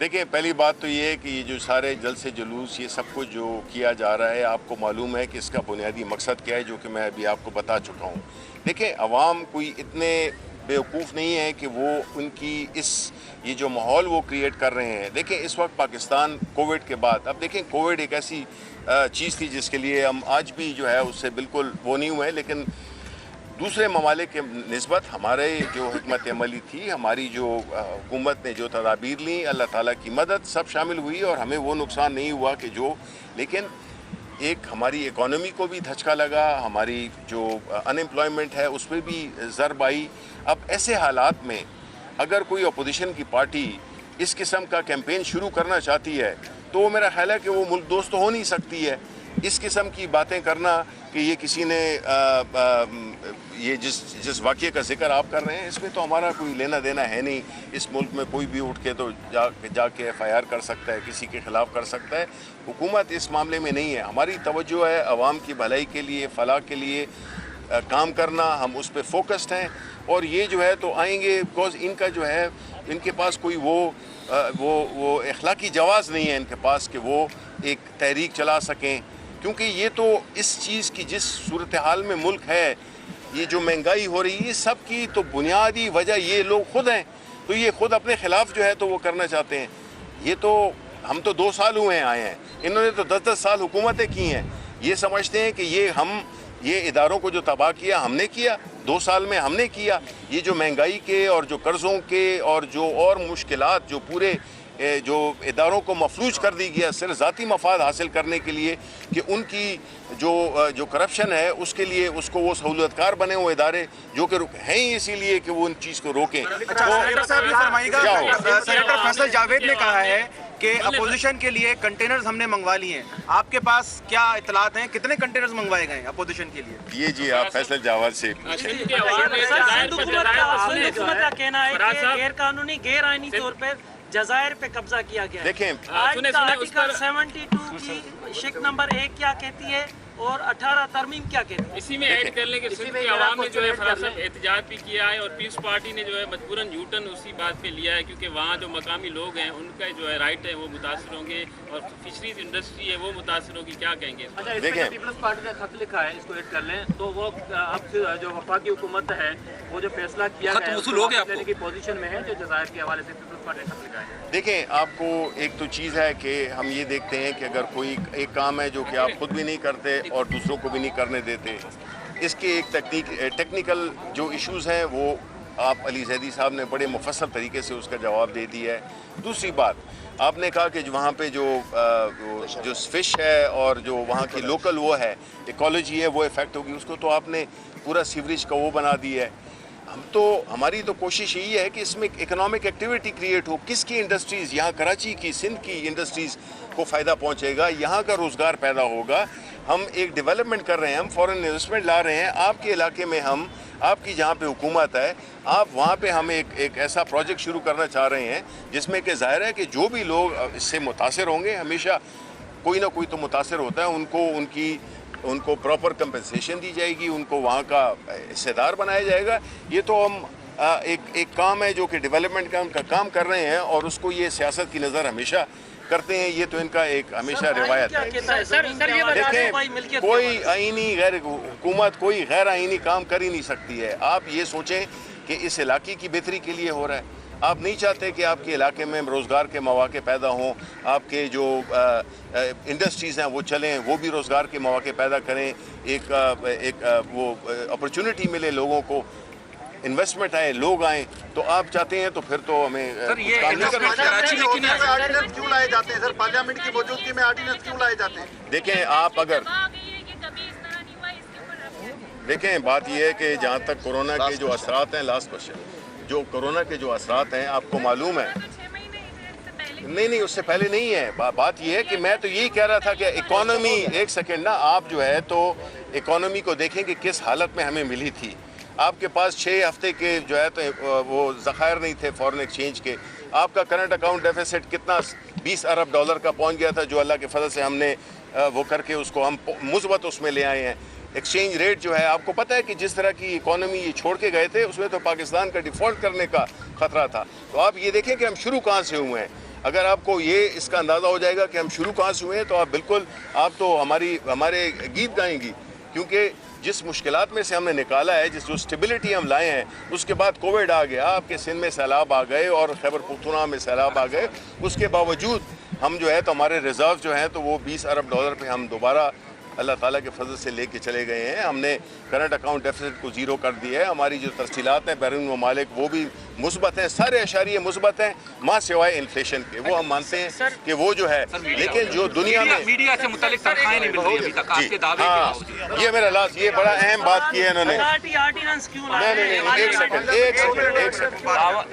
دیکھیں پہلی بات تو یہ ہے کہ یہ جو سارے جلسے جلوس یہ سب کچھ جو کیا جا رہا ہے آپ کو معلوم ہے کہ اس کا بنیادی مقصد کیا ہے، جو کہ میں ابھی آپ کو بتا چکا ہوں۔ دیکھیں عوام کوئی اتنے بیوقوف نہیں ہے کہ وہ ان کی یہ جو ماحول وہ کریٹ کر رہے ہیں۔ دیکھیں اس وقت پاکستان کووڈ کے بعد، اب دیکھیں کووڈ ایک ایسی چیز تھی جس کے لیے ہم آج بھی جو ہے اس سے بالکل وہ نہیں ہوئے، لیکن دوسرے ممالک کے نسبت ہمارے جو حکمت عملی تھی، ہماری جو حکومت نے جو تدابیر لیں، اللہ تعالیٰ کی مدد سب شامل ہوئی اور ہمیں وہ نقصان نہیں ہوا کہ جو، لیکن ایک ہماری اکانومی کو بھی دھچکا لگا، ہماری جو ان ایمپلائمنٹ ہے اس پہ بھی ضرب آئی۔ اب ایسے حالات میں اگر کوئی اپوزیشن کی پارٹی اس قسم کا کیمپین شروع کرنا چاہتی ہے تو میرا خیال ہے کہ وہ ملک دوست ہو نہیں سکتی ہے۔ اس قسم کی باتیں کرنا کہ یہ کسی نے یہ جس واقعے کا ذکر آپ کر رہے ہیں اس میں تو ہمارا کوئی لینا دینا ہے نہیں۔ اس ملک میں کوئی بھی اٹھ کے تو جا کے ایف آئی آر کر سکتا ہے، کسی کے خلاف کر سکتا ہے۔ حکومت اس معاملے میں نہیں ہے، ہماری توجہ ہے عوام کی بھلائی کے لیے، فلاح کے لیے کام کرنا، ہم اس پہ فوکسڈ ہیں۔ اور یہ جو ہے تو آئیں گے بیکاز ان کا جو ہے ان کے پاس کوئی وہ اخلاقی جواز نہیں ہے ان کے پاس کہ وہ ایک تحریک چلا سکیں، کیونکہ یہ تو اس چیز کی جس صورتحال میں ملک ہے، یہ جو مہنگائی ہو رہی ہے سب کی تو بنیادی وجہ یہ لوگ خود ہیں، تو یہ خود اپنے خلاف جو ہے تو وہ کرنا چاہتے ہیں۔ یہ تو ہم تو 2 سال ہوئے آئے ہیں، انہوں نے تو 10 سال حکومتیں کی ہیں، یہ سمجھتے ہیں کہ یہ اداروں کو جو تباہ کیا ہم نے کیا، 2 سال میں ہم نے کیا۔ یہ جو مہنگائی کے اور جو قرضوں کے اور جو اور مشکلات جو پورے جو اداروں کو مفلوج کر دی گیا صرف ذاتی مفاد حاصل کرنے کے لیے کہ ان کی جو کرپشن ہے اس کے لیے اس کو وہ سہولت کار بنے ہوئے ادارے جو کہ ہیں ہی اسی لیے کہ وہ ان چیز کو روکیں۔ سینیٹر صاحب یہ فرمائیے گا، سینیٹر فیصل جاوید نے کہا ہے کہ اپوزیشن کے لیے کنٹینرز ہم نے منگوا لیے ہیں، آپ کے پاس کیا اطلاعات ہیں، کتنے کنٹینرز منگوائے گئے ہیں اپوزیشن کے لیے؟ یہ جی آپ فیصل جاوید سے حکومت کا کہنا ہے کہ غیر قانونی غیر آئینی طور پر جزائر پہ قبضہ کیا گیا ہے۔ دیکھیں آرٹیکل 72 کی شق نمبر 1 کیا کہتی ہے اور 18 ترمیم کیا کہتی ہے؟ اسی میں ایڈ کر لیں کہ سندھ کی عوام نے جو ہے فراست احتجاج بھی کیا ہے اور پیپلز پارٹی نے جو ہے مجبوراً یوٹن اسی بات پہ لیا ہے، کیونکہ وہاں جو مقامی لوگ ہیں ان کا جو ہے رائٹ ہے وہ متاثر ہوں گے اور فشریز انڈسٹری ہے وہ متاثر ہوگی، کیا کہیں گے؟ دیکھیں پیپلز پارٹی نے خط لکھا ہے، اس کو ایڈ کر لیں تو وہ اب جو وفاقی حکومت ہے وہ جو فیصلہ کیا خط ہے موصول ہو گیا آپ کو؟ لینے کی پوزیشن میں ہے جو جزائر کے حوالے سے پیپلز پارٹی نے خط لکھا ہے۔ دیکھیں آپ کو ایک تو چیز ہے کہ ہم یہ دیکھتے ہیں کہ اگر کوئی ایک کام ہے جو کہ آپ خود بھی نہیں کرتے اور دوسروں کو بھی نہیں کرنے دیتے، اس کے ایک ٹیکنیکل جو ایشوز ہیں وہ آپ علی زیدی صاحب نے بڑے مفصل طریقے سے اس کا جواب دے دیا ہے۔ دوسری بات آپ نے کہا کہ وہاں پہ جو فش ہے اور جو وہاں کی لوکل وہ ہے ایکالوجی ہے وہ افیکٹ ہوگی، اس کو تو آپ نے پورا سیوریج کا وہ بنا دی ہے۔ ہماری تو کوشش یہی ہے کہ اس میں اکنامک ایکٹیویٹی کریٹ ہو، کس کی انڈسٹریز، یہاں کراچی کی سندھ کی انڈسٹریز کو فائدہ پہنچے گا، یہاں کا روزگار پیدا ہوگا۔ ہم ایک ڈیولپمنٹ کر رہے ہیں، ہم فورن انویسٹمنٹ لا رہے ہیں آپ کے علاقے میں، آپ کی جہاں پہ حکومت ہے آپ وہاں پہ ہم ایک ایسا پروجیکٹ شروع کرنا چاہ رہے ہیں جس میں کہ ظاہر ہے کہ جو بھی لوگ اس سے متاثر ہوں گے، ہمیشہ کوئی نہ کوئی تو متاثر ہوتا ہے، ان کو پراپر کمپنسیشن دی جائے گی، ان کو وہاں کا حصے دار بنایا جائے گا۔ یہ تو ہم ایک کام ہے جو کہ ڈیولپمنٹ کا کام کر رہے ہیں اور اس کو یہ سیاست کی نظر ہمیشہ کرتے ہیں، یہ تو ان کا ایک ہمیشہ روایت ہے۔ دیکھیں کوئی آئینی حکومت کوئی غیر آئینی کام کر ہی نہیں سکتی ہے۔ آپ یہ سوچیں کہ اس علاقے کی بہتری کے لیے ہو رہا ہے، آپ نہیں چاہتے کہ آپ کے علاقے میں روزگار کے مواقع پیدا ہوں، آپ کے جو انڈسٹریز ہیں وہ چلیں، وہ بھی روزگار کے مواقع پیدا کریں، ایک وہ اپرچونٹی ملے لوگوں کو، انویسٹمنٹ آئے، لوگ آئیں، تو آپ چاہتے ہیں تو پھر تو ہمیں کراچی میں آرڈیننس کیوں لائے جاتے ہیں سر؟ پارلیمنٹ کی موجودگی میں آرڈیننس کیوں لائے جاتے ہیں؟ دیکھیں آپ اگر دیکھیں بات یہ ہے کہ جہاں تک کورونا کے جو اثرات ہیں، لاسٹ کوشچن، جو کورونا کے جو اثرات ہیں آپ کو معلوم ہے، نہیں اس سے پہلے نہیں ہے۔ بات یہ ہے کہ میں تو یہی کہہ رہا تھا کہ اکانومی، ایک سیکنڈ نا، آپ جو ہے تو اکانومی کو دیکھیں کہ کس حالت میں ہمیں ملی تھی۔ آپ کے پاس 6 ہفتے کے جو ہے تو وہ ذخائر نہیں تھے فورن ایکسچینج کے، آپ کا کرنٹ اکاؤنٹ ڈیفیسٹ کتنا 20 ارب ڈالر کا پہنچ گیا تھا، جو اللہ کے فضل سے ہم نے وہ کر کے اس کو ہم مثبت اس میں لے آئے ہیں۔ ایکسچینج ریٹ جو ہے آپ کو پتہ ہے کہ جس طرح کی اکانومی یہ چھوڑ کے گئے تھے اس میں تو پاکستان کا ڈیفالٹ کرنے کا خطرہ تھا۔ تو آپ یہ دیکھیں کہ ہم شروع کہاں سے ہوئے ہیں۔ اگر آپ کو یہ اس کا اندازہ ہو جائے گا کہ ہم شروع کہاں سے ہوئے ہیں تو آپ بالکل آپ تو ہمارے گیت گائیں گی، کیونکہ جس مشکلات میں سے ہم نے نکالا ہے، جو سٹیبلٹی ہم لائے ہیں، اس کے بعد کووڈ آ گیا، آپ کے سندھ میں سیلاب آ گئے اور خیبر پختونخوا میں سیلاب آ گئے، اس کے باوجود ہم جو ہے تو ہمارے ریزرو جو ہیں تو وہ $20 ارب پہ ہم دوبارہ اللہ تعالیٰ کے فضل سے لے کے چلے گئے ہیں. ہم نے کرنٹ اکاؤنٹ ڈیفیسٹ کو زیرو کر دیا ہے. ہماری جو ترسیلات ہیں بیرون ممالک وہ بھی مثبت ہیں، سارے اشاریے مثبت ہیں ماں سوائے انفلیشن کے. وہ ہم مانتے ہیں کہ وہ جو ہے، لیکن جو دنیا میں میڈیا سے متعلق تنخواہیں نہیں مل رہی ابھی تک آپ کے دعوے کے باوجود. یہ میرا لاسٹ، یہ بڑا اہم بات کی ہے انہوں نے.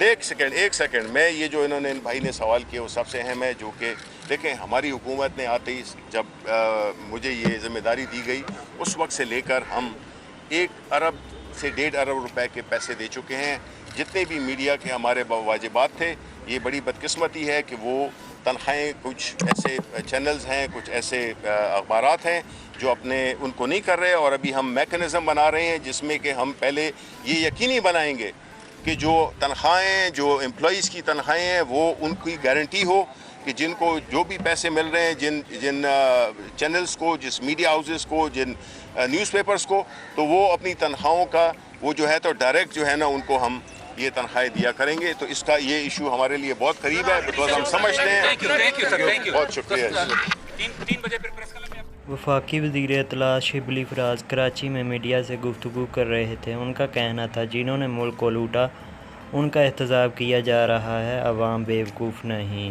ایک سیکنڈ میں یہ جو انہوں نے ان بھائی نے سوال کیا وہ سب سے اہم ہے، جو کہ دیکھیں ہماری حکومت نے آتے ہی جب مجھے یہ ذمہ داری دی گئی اس وقت سے لے کر ہم 1 ارب سے 1.5 ارب روپے کے پیسے دے چکے ہیں. جتنے بھی میڈیا کے ہمارے واجبات تھے، یہ بڑی بدقسمتی ہے کہ وہ تنخواہیں کچھ ایسے چینلز ہیں، کچھ ایسے اخبارات ہیں جو اپنے ان کو نہیں کر رہے، اور ابھی ہم میکنزم بنا رہے ہیں جس میں کہ ہم پہلے یہ یقینی بنائیں گے کہ جو تنخواہیں، جو امپلائیز کی تنخواہیں ہیں وہ ان کی گارنٹی ہو کہ جن کو جو بھی پیسے مل رہے ہیں، جن چینلز کو، جس میڈیا ہاؤسز کو، جن نیوز پیپرز کو، تو وہ اپنی تنخواہوں کا وہ جو ہے تو ڈائریکٹ جو ہے نا ان کو ہم یہ تنخواہیں دیا کریں گے. تو اس کا یہ ایشو ہمارے لیے بہت قریب ہے، بکاز ہم سمجھتے ہیں. بہت شکریہ. 3 بجے پھر پریس کلب میں وفاقی وزیر اطلاعات شبلی فراز کراچی میں میڈیا سے گفتگو کر رہے تھے. ان کا کہنا تھا جنہوں نے ملک کو لوٹا ان کا احتجاج کیا جا رہا ہے، عوام بیوقوف نہیں.